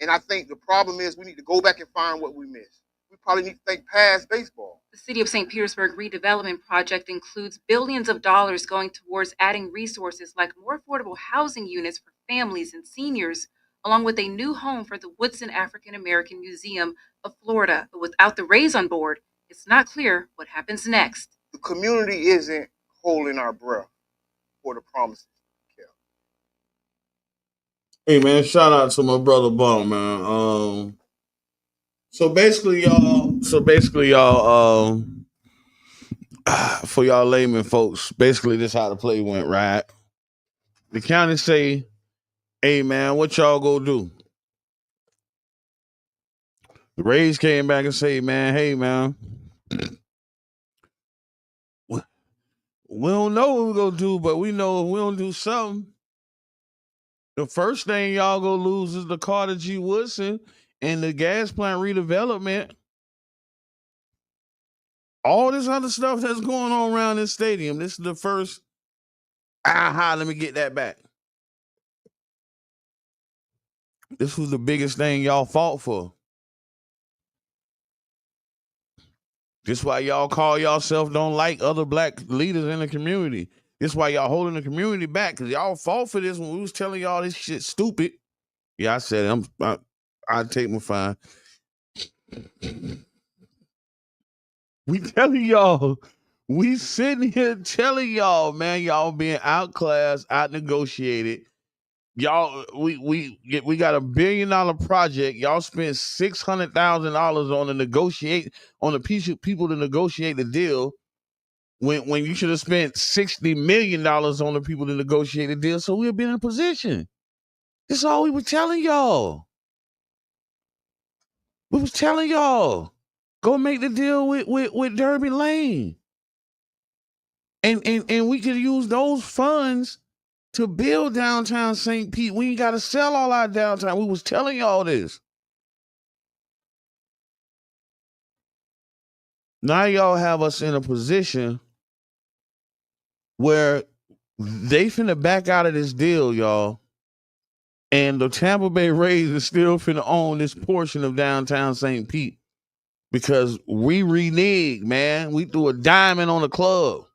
O: And I think the problem is we need to go back and find what we missed. We probably need to think past baseball.
N: The City of St. Petersburg redevelopment project includes billions of dollars going towards adding resources like more affordable housing units for families and seniors, along with a new home for the Woodson African American Museum of Florida. But without the Rays on board, it's not clear what happens next.
O: The community isn't holding our breath for the promises.
B: Hey man, shout out to my brother Bum, man. So basically, y'all, for y'all layman folks, basically this how the play went, right? The county say, hey man, what y'all gonna do? The Rays came back and say, man, hey man, we don't know what we're gonna do, but we know if we don't do something, the first thing y'all gonna lose is the Carter G. Woodson and the gas plant redevelopment. All this other stuff that's going on around this stadium, this is the first, let me get that back. This was the biggest thing y'all fought for. This is why y'all call yourself don't like other Black leaders in the community. This is why y'all holding the community back, because y'all fought for this when we was telling y'all this shit stupid. Yeah, I said it. I take my fine. We telling y'all, we sitting here telling y'all, man, y'all being outclassed, out-negotiated. Y'all, we got $1 billion project. Y'all spent $600,000 on the people to negotiate the deal. When you should have spent $60 million on the people to negotiate the deal, so we'll be in a position. This is all we were telling y'all. We was telling y'all, go make the deal with Derby Lane. And we could use those funds to build downtown St. Pete. We ain't got to sell all our downtown. We was telling y'all this. Now y'all have us in a position where they finna back out of this deal, y'all. And the Tampa Bay Rays is still finna own this portion of downtown St. Pete because we reneged, man. We threw a diamond on the club.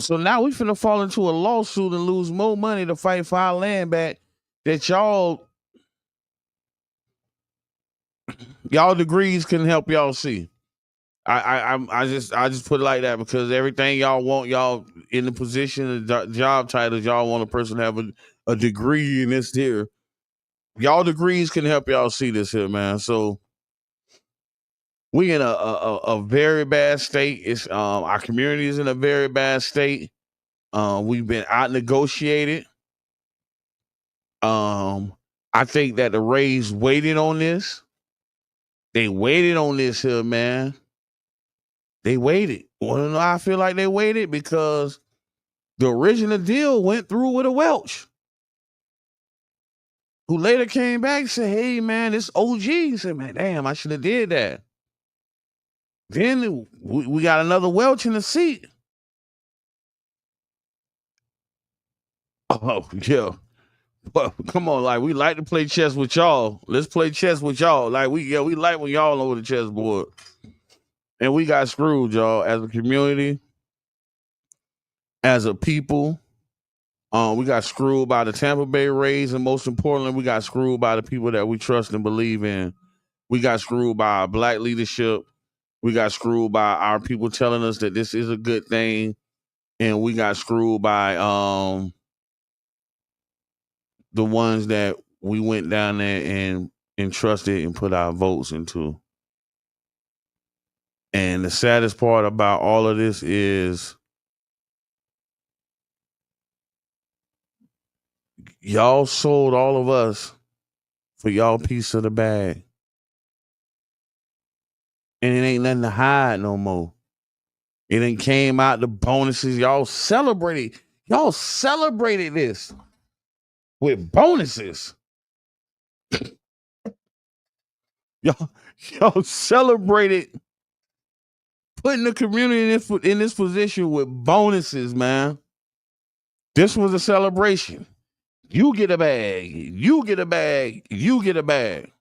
B: So now we finna fall into a lawsuit and lose more money to fight for our land back that y'all degrees can help y'all see. I just put it like that because everything y'all want, y'all in the position of job titles, y'all want a person to have a degree in this here. Y'all degrees can help y'all see this here, man. So we in a very bad state. It's our community is in a very bad state. We've been out negotiated. I think that the Rays waited on this. They waited on this here, man. They waited. Want to know how I feel like they waited? Because the original deal went through with a Welch, who later came back and said, hey, man, this OG. He said, man, damn, I should have did that. Then we got another Welch in the seat. Oh, yeah. But come on, like, we like to play chess with y'all. Let's play chess with y'all. Like, we like when y'all over the chessboard. And we got screwed, y'all, as a community, as a people. We got screwed by the Tampa Bay Rays, and most importantly, we got screwed by the people that we trust and believe in. We got screwed by our Black leadership. We got screwed by our people telling us that this is a good thing, and we got screwed by the ones that we went down there and entrusted and put our votes into. And the saddest part about all of this is y'all sold all of us for y'all piece of the bag. And it ain't nothing to hide no more. It ain't came out the bonuses. Y'all celebrated this with bonuses. Y'all celebrated putting the community in this position with bonuses, man. This was a celebration. You get a bag. You get a bag. You get a bag.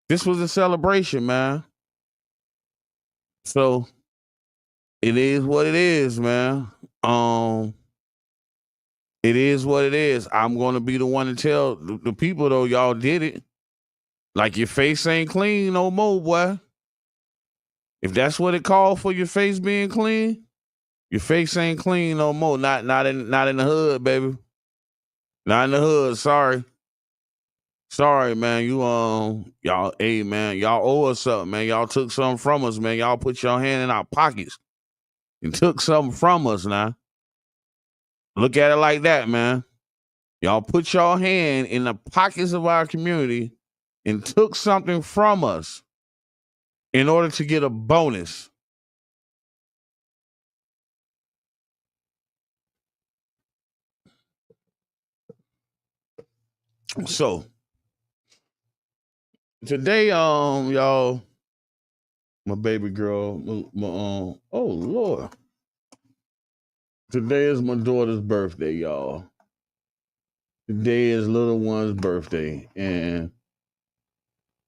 B: This was a celebration, man. So it is what it is, man. It is what it is. I'm going to be the one to tell the people, though, y'all did it. Like, your face ain't clean no more, boy. If that's what it called for, your face being clean, your face ain't clean no more. Not in the hood, baby. Not in the hood. Sorry, man. Y'all, hey, man, y'all owe us something, man. Y'all took something from us, man. Y'all put your hand in our pockets and took something from us now. Look at it like that, man. Y'all put your hand in the pockets of our community and took something from us in order to get a bonus. So today, y'all, my baby girl, oh Lord. Today is my daughter's birthday, y'all. Today is little one's birthday, and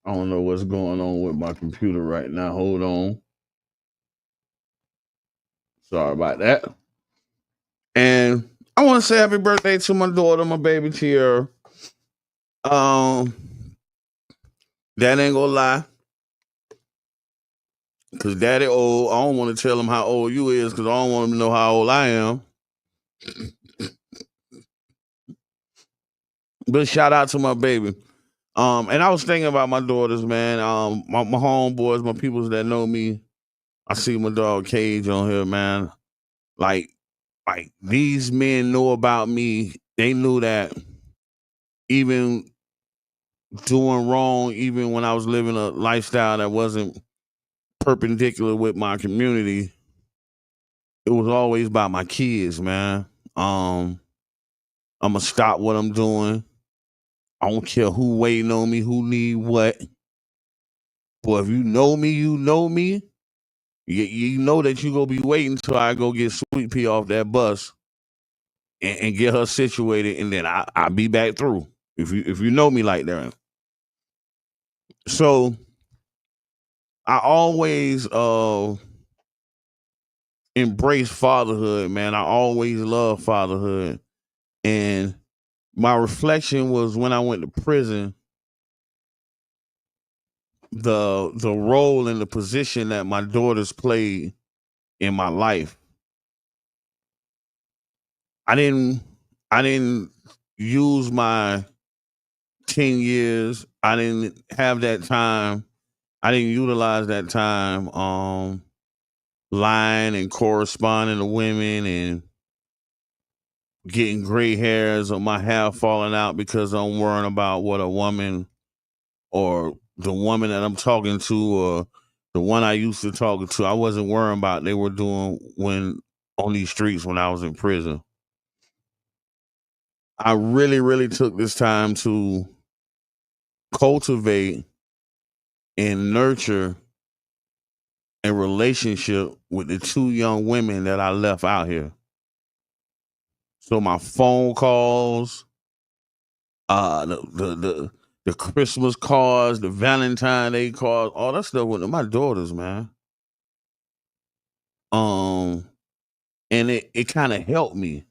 B: I don't know what's going on with my computer right now. Hold on. Sorry about that. And I want to say happy birthday to my daughter, my baby Tiara. That ain't gonna lie. Cause daddy old. I don't want to tell him how old you is, because I don't want him to know how old I am. But shout out to my baby. And I was thinking about my daughters, man. My homeboys, my peoples that know me. I see my dog Cage on here, man. Like these men know about me. They knew that even doing wrong, even when I was living a lifestyle that wasn't perpendicular with my community, it was always about my kids, man. I'm gonna stop what I'm doing. I don't care who waiting on me, who need what. Boy, if you know me, you know me. You know that you gonna be waiting till I go get Sweet Pea off that bus and get her situated, and then I'll be back through. If you know me like that. So I always embrace fatherhood, man. I always love fatherhood. And my reflection was when I went to prison, the role and the position that my daughters played in my life. I didn't use my 10 years. I didn't have that time. I didn't utilize that time lying and corresponding to women and getting gray hairs or my hair falling out because I'm worrying about what a woman or the woman that I'm talking to or the one I used to talk to, I wasn't worrying about they were doing when on these streets when I was in prison. I really, really took this time to cultivate and nurture a relationship with the two young women that I left out here. So my phone calls, the Christmas cards, the Valentine Day cards, all that stuff with my daughters, man. And it kind of helped me.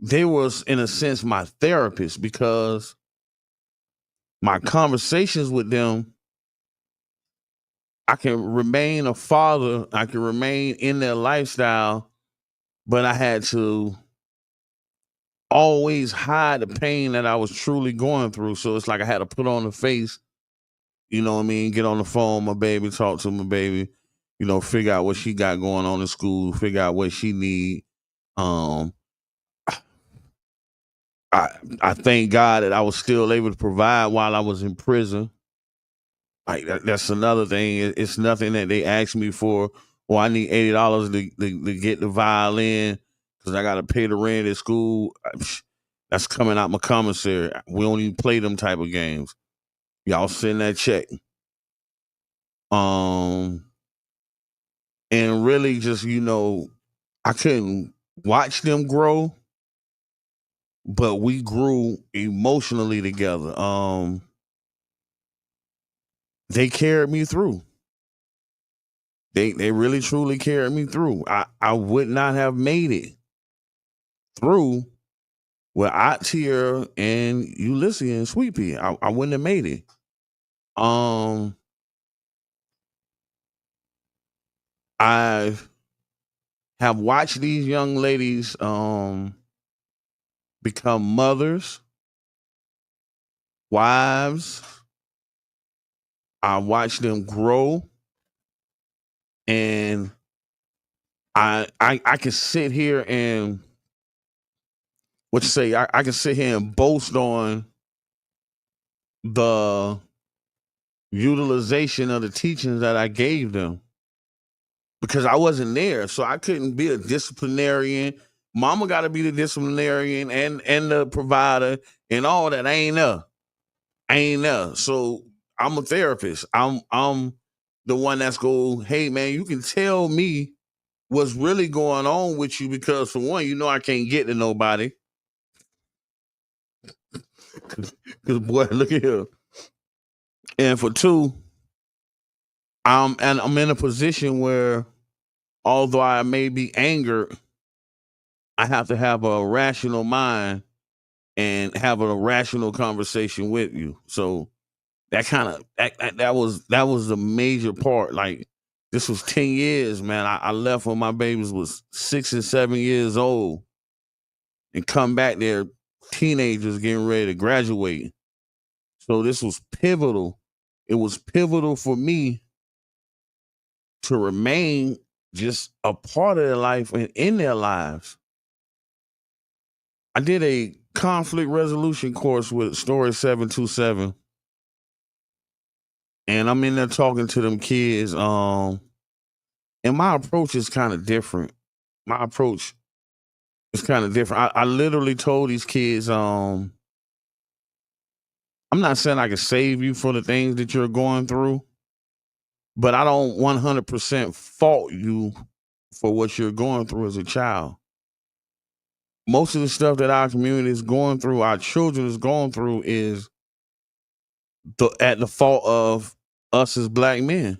B: They was, in a sense, my therapist, because my conversations with them, I can remain a father, I can remain in their lifestyle, but I had to always hide the pain that I was truly going through. So it's like I had to put on a face, you know what I mean, get on the phone, my baby, talk to my baby, you know, figure out what she got going on in school, figure out what she need. I thank God that I was still able to provide while I was in prison. Like that's another thing. It's nothing that they asked me for. Well, I need $80 to get the violin because I got to pay the rent at school. That's coming out my commissary. We don't even play them type of games. Y'all send that check. And really just, you know, I couldn't watch them grow, but we grew emotionally together. They carried me through. They really truly carried me through. I would not have made it through without Tiara and Ulysses and Sweet Pea. I wouldn't have made it. I have watched these young ladies become mothers, wives. I watched them grow, and I can sit here and what you say? I can sit here and boast on the utilization of the teachings that I gave them because I wasn't there, so I couldn't be a disciplinarian. Mama got to be the disciplinarian and the provider and all that. I ain't there. So I'm a therapist. I'm the one that's go, hey man, you can tell me what's really going on with you because for one, you know I can't get to nobody. Cause boy, look at here. And for two, I'm in a position where although I may be angered, I have to have a rational mind and have a rational conversation with you. So that kind of that was the major part. Like this was 10 years, man. I left when my babies was 6 and 7 years old and come back there teenagers getting ready to graduate. So this was pivotal. It was pivotal for me to remain just a part of their life and in their lives. I did a conflict resolution course with Story 727. And I'm in there talking to them kids. And my approach is kind of different. My approach is kind of different. I literally told these kids, I'm not saying I can save you for the things that you're going through, but I don't 100% fault you for what you're going through as a child. Most of the stuff that our community is going through, our children is going through is at the fault of us as black men.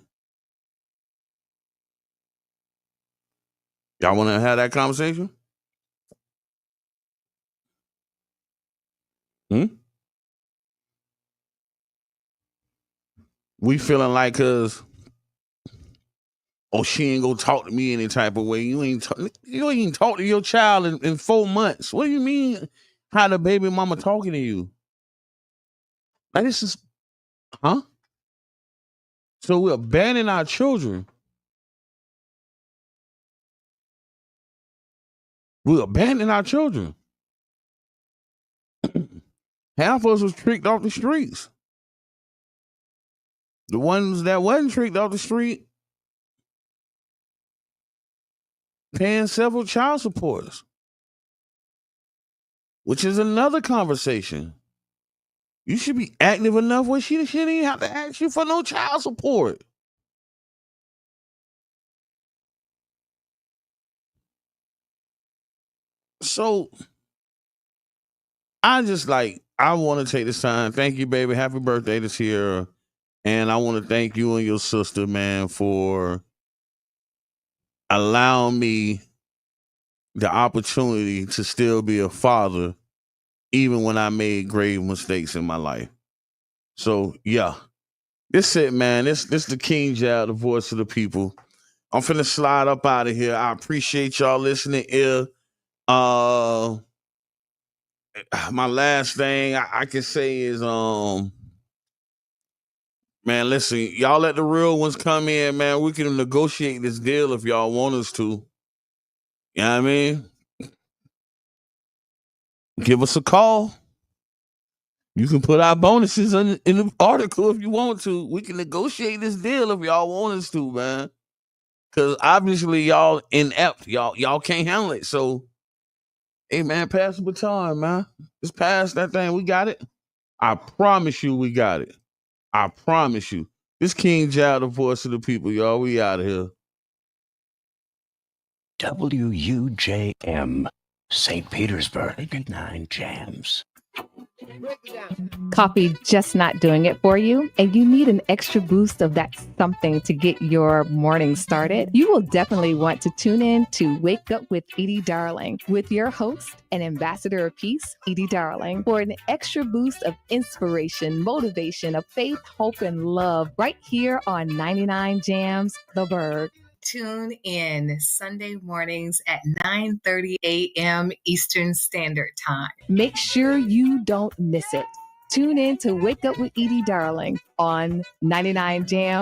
B: Y'all want to have that conversation? We feeling like cause she ain't gonna talk to me any type of way. You ain't talk to your child in 4 months. What do you mean? How the baby mama talking to you? Like this is, huh? So we're abandoning our children. We're abandoning our children. Half of us was tricked off the streets. The ones that wasn't tricked off the street paying several child supports, which is another conversation. You should be active enough where she didn't even have to ask you for no child support. So I want to take this time. Thank you, baby. Happy birthday this year. And I want to thank you and your sister, man, for allowing me the opportunity to still be a father, even when I made grave mistakes in my life. So, yeah, This it, man. This the King Jab, the voice of the people. I'm finna slide up out of here. I appreciate y'all listening here. My last thing I can say is, man, listen, y'all let the real ones come in, man. We can negotiate this deal if y'all want us to. You know what I mean? Give us a call. You can put our bonuses in the article if you want to. We can negotiate this deal if y'all want us to, man. Because obviously y'all inept. Y'all can't handle it. So, hey, man, pass the baton, man. Just pass that thing. We got it. I promise you we got it. I promise you. This King Jab, the voice of the people, y'all. We out of here.
K: WUJM, St. Petersburg, 9 Jams.
P: Coffee just not doing it for you, and you need an extra boost of that something to get your morning started? You will definitely want to tune in to Wake Up with Edie Darling with your host and ambassador of peace, Edie Darling, for an extra boost of inspiration, motivation, of faith, hope, and love right here on 99 Jams, The Berg.
Q: Tune in Sunday mornings at 9:30 a.m. Eastern Standard Time.
P: Make sure you don't miss it. Tune in to Wake Up with Edie Darling on 99 Jam.